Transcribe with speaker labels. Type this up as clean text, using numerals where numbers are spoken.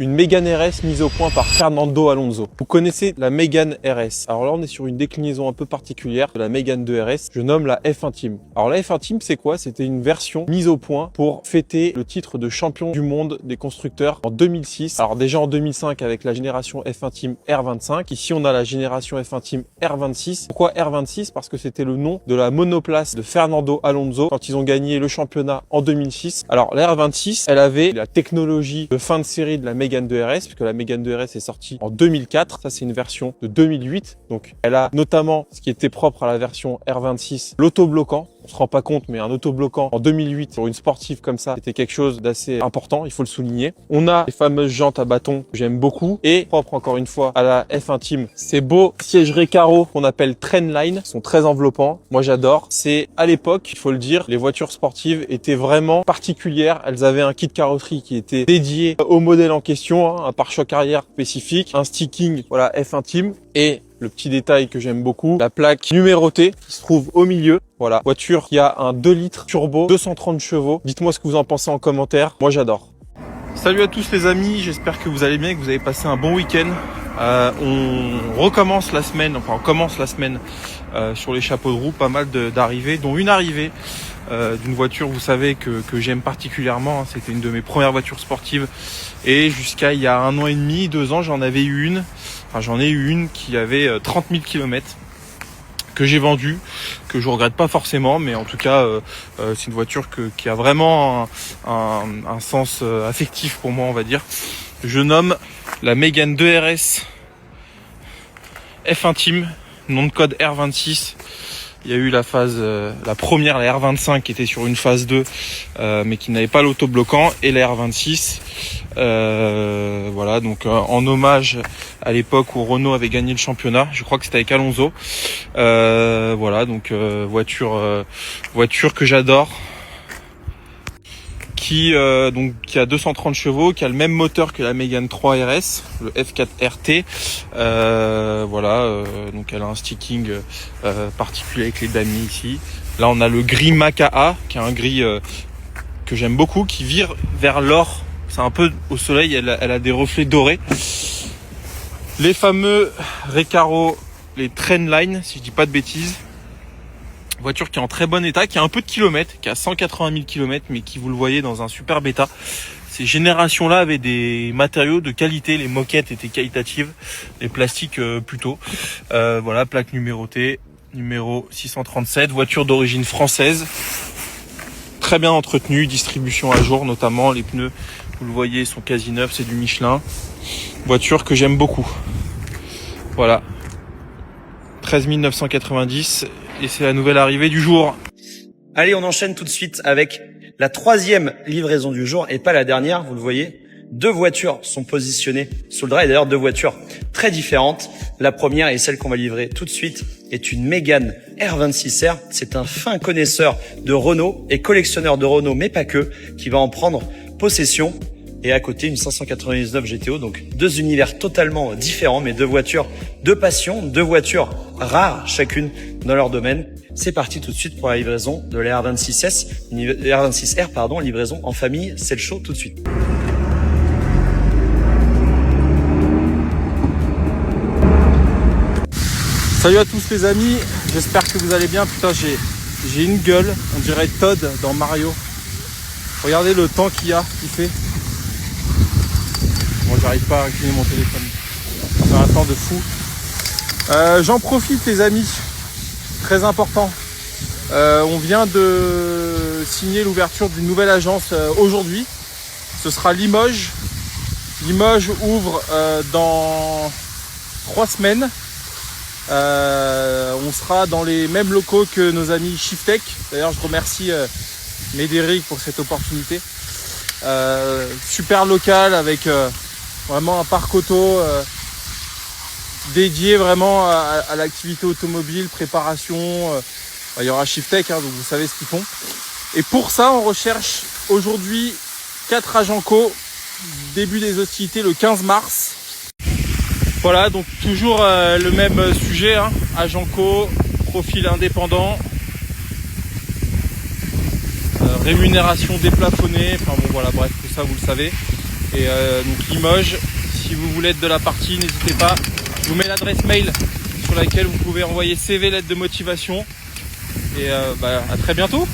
Speaker 1: une Mégane RS mise au point par Fernando Alonso. Vous connaissez la Mégane RS. Alors là, on est sur une déclinaison un peu particulière de la Mégane 2 RS. Je nomme la F1 Team. Alors la F1 Team, c'est quoi? C'était une version mise au point pour fêter le titre de champion du monde des constructeurs en 2006. Alors déjà en 2005 avec la génération F1 Team R25. Ici, on a la génération F1 Team R26. Pourquoi R26? Parce que c'était le nom de la monoplace de Fernando Alonso quand ils ont gagné le championnat en 2006. Alors la R26, elle avait la technologie de fin de série de la Mégane 2 RS, puisque la Mégane 2 RS est sortie en 2004. Ça, c'est une version de 2008. Donc, elle a notamment ce qui était propre à la version R26, l'autobloquant. On se rend pas compte, mais un autobloquant en 2008 pour une sportive comme ça, c'était quelque chose d'assez important, il faut le souligner. On a les fameuses jantes à bâton que j'aime beaucoup et propre encore une fois à la F1 Team. Ces beaux sièges Recaro qu'on appelle Trendline sont très enveloppants. Moi, j'adore. C'est à l'époque, il faut le dire, les voitures sportives étaient vraiment particulières. Elles avaient un kit carrosserie qui était dédié au modèle en question, hein, un pare-choc arrière spécifique, un sticking, voilà, F1 Team et le petit détail que j'aime beaucoup, la plaque numérotée qui se trouve au milieu. Voilà, voiture qui a un 2 litres turbo, 230 chevaux. Dites-moi ce que vous en pensez en commentaire. Moi, j'adore. Salut à tous les amis, j'espère que vous allez bien et que vous avez passé un bon week-end. On recommence la semaine, enfin on commence la semaine sur les chapeaux de roue, pas mal d'arrivées, dont une arrivée d'une voiture, vous savez, que j'aime particulièrement. C'était une de mes premières voitures sportives et jusqu'à il y a 1 an et demi, 2 ans, j'en ai eu une qui avait 30 000 km que j'ai vendue, que je regrette pas forcément, mais en tout cas c'est une voiture qui a vraiment un sens affectif pour moi, on va dire. Je nomme la Mégane 2 RS F1 Team, nom de code R26. Il y a eu la phase, la première, la R25, qui était sur une phase 2, mais qui n'avait pas l'autobloquant, et la R26. Voilà, donc en hommage à l'époque où Renault avait gagné le championnat. Je crois que c'était avec Alonso. Voilà, donc voiture que j'adore. Qui a 230 chevaux, qui a le même moteur que la Mégane 3 RS, le F4 RT. Voilà, donc elle a un sticking particulier avec les damiers ici. Là, on a le gris Maca, qui est un gris que j'aime beaucoup, qui vire vers l'or. C'est un peu au soleil, elle a des reflets dorés. Les fameux Recaro, les Trendline, si je dis pas de bêtises. Voiture qui est en très bon état, qui a un peu de kilomètres, qui a 180 000 km, mais qui, vous le voyez, dans un super état. Ces générations-là avaient des matériaux de qualité, les moquettes étaient qualitatives, les plastiques plutôt. Voilà, plaque numérotée, numéro 637, voiture d'origine française, très bien entretenue, distribution à jour notamment, les pneus, vous le voyez, sont quasi neufs, c'est du Michelin. Voiture que j'aime beaucoup. Voilà, 13 990. Et c'est la nouvelle arrivée du jour.
Speaker 2: Allez, on enchaîne tout de suite avec la 3e livraison du jour et pas la dernière, vous le voyez. 2 voitures sont positionnées sous le drap et d'ailleurs 2 voitures très différentes. La première et celle qu'on va livrer tout de suite est une Mégane R26R. C'est un fin connaisseur de Renault et collectionneur de Renault, mais pas que, qui va en prendre possession. Et à côté, une 599 GTO, donc 2 univers totalement différents, mais 2 voitures de passion, 2 voitures rares chacune dans leur domaine. C'est parti tout de suite pour la livraison de la R26R, livraison en famille. C'est le show tout de suite.
Speaker 1: Salut à tous les amis, j'espère que vous allez bien. Putain, j'ai une gueule, on dirait Todd dans Mario. Regardez le temps qu'il fait. Bon, j'arrive pas à incliner mon téléphone. C'est un temps de fou. J'en profite les amis, très important. On vient de signer l'ouverture d'une nouvelle agence aujourd'hui. Ce sera Limoges. Limoges ouvre dans 3 semaines. On sera dans les mêmes locaux que nos amis Shiftech. D'ailleurs, je remercie Médéric pour cette opportunité. Super local avec vraiment un parc auto dédié vraiment à l'activité automobile, préparation. Il y aura Shiftech, donc vous savez ce qu'ils font. Et pour ça, on recherche aujourd'hui 4 agents co. Début des hostilités le 15 mars. Voilà, donc toujours le même sujet, hein, agent co, profil indépendant, rémunération déplafonnée, enfin bon voilà, bref, tout ça vous le savez. Et donc Limoges, si vous voulez être de la partie, n'hésitez pas. Je vous mets l'adresse mail sur laquelle vous pouvez envoyer CV, lettre de motivation. Et à très bientôt.